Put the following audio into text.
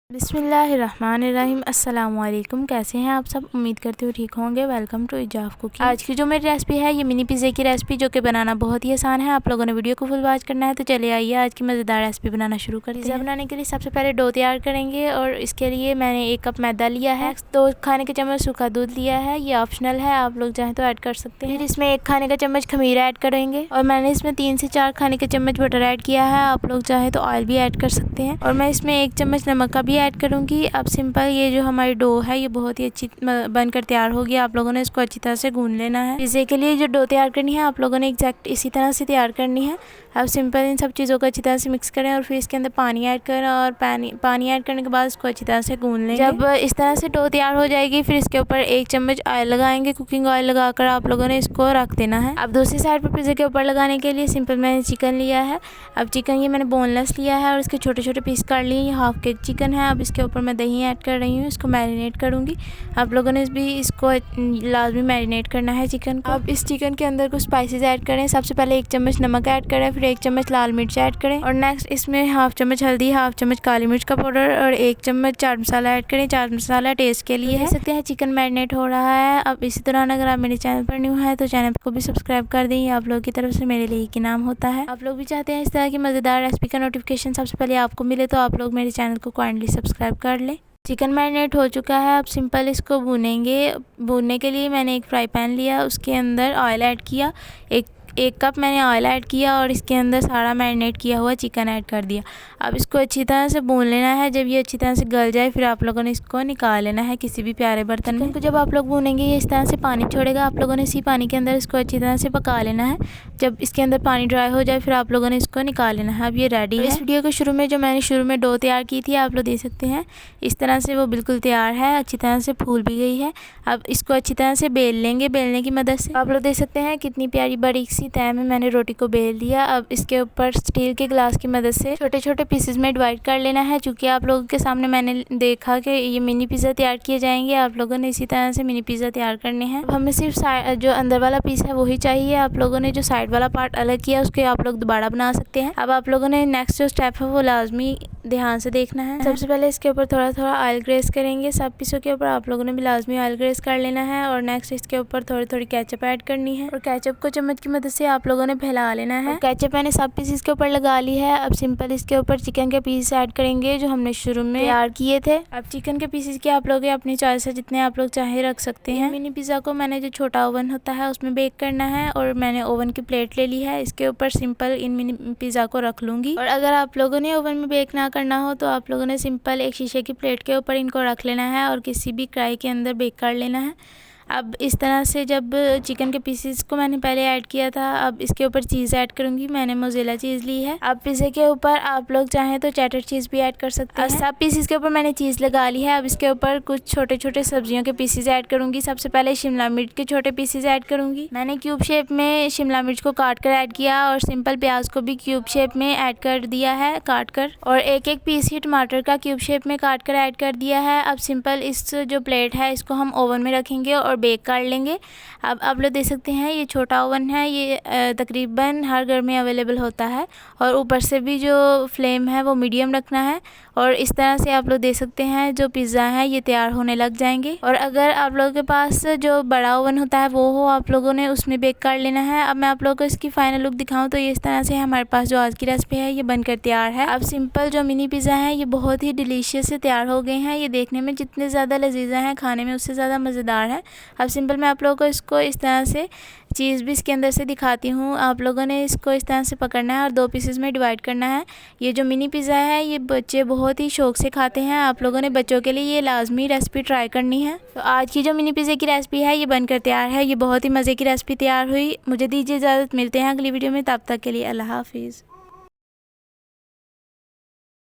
बिस्मिल्लाहिर्रहमानिर्रहीम। अस्सलाम वालेकुम। कैसे हैं आप सब? उम्मीद करती हूँ ठीक होंगे। वेलकम टू इजाफ कुकिंग। आज की जो मेरी रेसिपी है ये मिनी पिज़्ज़े की रेसिपी, जो कि बनाना बहुत ही आसान है। आप लोगों ने वीडियो को फुल वॉच करना है, तो चलिए आइए आज की मज़ेदार रेसिपी बनाना शुरू करते हैं। पिज़्ज़ा बनाने के लिए सबसे पहले डो तैयार करेंगे और इसके लिए मैंने 1 कप मैदा लिया है, 2 खाने के चम्मच सूखा दूध लिया है। ये ऑप्शनल है, आप लोग चाहें तो ऐड कर सकते हैं। फिर इसमें 1 खाने का चम्मच खमीर ऐड करेंगे और मैंने इसमें 3 से 4 खाने के चम्मच बटर ऐड किया है। आप लोग चाहें तो ऑयल भी ऐड कर सकते हैं। और मैं इसमें 1 चम्मच नमक का भी ऐड करूँगी। अब सिंपल ये जो हमारी डो है ये बहुत ही अच्छी बनकर तैयार होगी। आप लोगों ने इसको अच्छी तरह से गूंद लेना है। पिज़्ज़े के लिए जो डो तैयार करनी है आप लोगों ने एग्जैक्ट इसी तरह से तैयार करनी है। अब सिंपल इन सब चीज़ों को अच्छी तरह से मिक्स करें और फिर इसके अंदर पानी ऐड करें और पानी ऐड करने के बाद इसको अच्छी तरह से गूंद लें। जब इस तरह से डो तैयार हो जाएगी फिर इसके ऊपर 1 चम्मच ऑयल लगाएंगे। कुकिंग ऑयल लगाकर आप लोगों ने इसको रख देना है। अब दूसरी साइड पर पिज़्ज़े के ऊपर लगाने के लिए सिंपल मैंने चिकन लिया है। अब चिकन ये मैंने बोनलेस लिया है और इसके छोटे छोटे पीस कर लिए। ये हाफ के चिकन है। अब इसके ऊपर मैं दही ऐड कर रही हूँ, इसको मैरिनेट करूँगी। आप लोगों ने भी इसको लाजमी मैरिनेट करना है चिकन को। अब इस चिकन के अंदर कुछ स्पाइसेस ऐड करें। सबसे पहले 1 चम्मच नमक ऐड करें, फिर 1 चम्मच लाल मिर्च ऐड करें और नेक्स्ट इसमें हाफ चम्मच हल्दी, हाफ चम्मच काली मिर्च का पाउडर और 1 चम्मच चाट मसाला ऐड करें। चाट मसाला टेस्ट के लिए है। देख सकते हैं चिकन मैरिनेट हो रहा है। अब इसी दौरान अगर आप मेरे चैनल पर न्यू है तो चैनल को भी सब्सक्राइब कर दें। आप लोगों की तरफ से मेरे लिए एक इनाम होता है। आप लोग भी चाहते हैं इस तरह की मज़ेदार रेसिपी का नोटिफिकेशन सबसे पहले आपको मिले, तो आप लोग मेरे चैनल को काइंडली सब्सक्राइब कर लें। चिकन मैरिनेट हो चुका है। अब सिंपल इसको भूनेंगे। भूनने के लिए मैंने एक फ्राई पैन लिया, उसके अंदर ऑयल ऐड किया। एक कप मैंने ऑयल ऐड किया और इसके अंदर सारा मैरिनेट किया हुआ चिकन ऐड कर दिया। अब इसको अच्छी तरह से भून लेना है। जब ये अच्छी तरह से गल जाए फिर आप लोगों ने इसको निकाल लेना है किसी भी प्यारे बर्तन में। जब आप लोग भूनेंगे ये इस तरह से पानी छोड़ेगा। आप लोगों ने इसी पानी के अंदर इसको अच्छी तरह से पका लेना है। जब इसके अंदर पानी ड्राई हो जाए फिर आप लोगों ने इसको निकाल लेना है। अब ये रेडी है। इस वीडियो के शुरू में जो मैंने शुरू में डो तैयार की थी आप लोग देख सकते हैं इस तरह से वो बिल्कुल तैयार है, अच्छी तरह से फूल भी गई है। अब इसको अच्छी तरह से बेल लेंगे। बेलने की मदद से आप लोग देख सकते हैं कितनी प्यारी बारीक सी तह में मैंने रोटी को बेल दिया। अब इसके ऊपर स्टील के ग्लास की मदद से छोटे छोटे पीसेस में डिवाइड कर लेना है। चूँकि आप लोगों के सामने मैंने देखा कि ये मिनी पिज़्ज़ा तैयार किए जाएंगे, आप लोगों ने इसी तरह से मिनी पिज़्ज़ा तैयार करने हैं। अब हमें सिर्फ जो अंदर वाला पीस है वही चाहिए। आप लोगों ने जो साइड वाला पार्ट अलग किया उसके आप लोग दोबारा बना सकते हैं। अब आप लोगों ने नेक्स्ट जो स्टेप है वो लाजमी ध्यान से देखना है। सबसे पहले इसके ऊपर थोड़ा थोड़ा ऑयल ग्रेस करेंगे। सब पीसों के ऊपर आप लोगों ने भी लाजमी ऑयल ग्रेस कर लेना है। और नेक्स्ट इसके ऊपर थोड़ी थोड़ी केचप ऐड करनी है और केचप को चम्मच की मदद से आप लोगों ने फैला लेना है। केचप मैंने सब पीस इसके ऊपर लगा ली है। अब सिंपल इसके ऊपर चिकन के पीस ऐड करेंगे जो हमने शुरू में तैयार किए थे। अब चिकन के पीसेस की आप लोग अपनी चॉइस है, जितने आप लोग चाहे रख सकते हैं। मिनी पिज़्ज़ा को मैंने जो छोटा ओवन होता है उसमें बेक करना है और मैंने ओवन की प्लेट ले ली है। इसके ऊपर सिंपल इन मिनी पिज़्ज़ा को रख लूँगी। और अगर आप लोगों ने ओवन में बेक ना करना हो तो आप लोगों ने सिंपल एक शीशे की प्लेट के ऊपर इनको रख लेना है और किसी भी कढ़ाई के अंदर बेक कर लेना है। अब इस तरह से जब चिकन के पीसेस को मैंने पहले ऐड किया था, अब इसके ऊपर चीज़ ऐड करूँगी। मैंने मोज़रेला चीज़ ली है। अब पिज़्ज़े के ऊपर आप लोग चाहें तो चेडर चीज़ भी ऐड कर सकते हैं। सब पीसेस के ऊपर मैंने चीज़ लगा ली है। अब इसके ऊपर कुछ छोटे छोटे सब्जियों के पीसेस ऐड करूँगी। सबसे पहले शिमला मिर्च के छोटे पीसेस ऐड करूँगी। मैंने क्यूब शेप में शिमला मिर्च को काट कर ऐड किया और सिंपल प्याज को भी क्यूब शेप में ऐड कर दिया है काट कर, और एक एक पीस ही टमाटर का क्यूब शेप में काट कर ऐड कर दिया है। अब सिंपल इस जो प्लेट है इसको हम ओवन में रखेंगे और बेक कर लेंगे। अब आप लोग देख सकते हैं ये छोटा ओवन है, ये तकरीबन हर घर में अवेलेबल होता है और ऊपर से भी जो फ्लेम है वो मीडियम रखना है। और इस तरह से आप लोग देख सकते हैं जो पिज़्ज़ा है ये तैयार होने लग जाएंगे। और अगर आप लोगों के पास जो बड़ा ओवन होता है वो हो आप लोगों ने उसमें बेक कर लेना है। अब मैं आप लोगों को इसकी फाइनल लुक दिखाऊं तो ये इस तरह से हमारे पास जो आज की रेसिपी है ये बनकर तैयार है। अब सिंपल जो मिनी पिज़्ज़ा है ये बहुत ही डिलीशियस से तैयार हो गए हैं। ये देखने में जितने ज़्यादा लजीजा हैं खाने में उससे ज़्यादा मज़ेदार है। अब सिंपल मैं आप लोगों को इसको इस तरह से चीज़ भी इसके अंदर से दिखाती हूँ। आप लोगों ने इसको इस तरह से पकड़ना है और 2 पीसेस में डिवाइड करना है। ये जो मिनी पिज़्ज़ा है ये बच्चे बहुत ही शौक से खाते हैं। आप लोगों ने बच्चों के लिए ये लाजमी रेसिपी ट्राई करनी है। तो आज की जो मिनी पिज़्ज़े की रेसिपी है ये बनकर तैयार है। ये बहुत ही मज़े की रेसिपी तैयार हुई। मुझे दीजिए इजाज़त, मिलते हैं अगली वीडियो में। तब तक के लिए अल्लाह हाफिज़।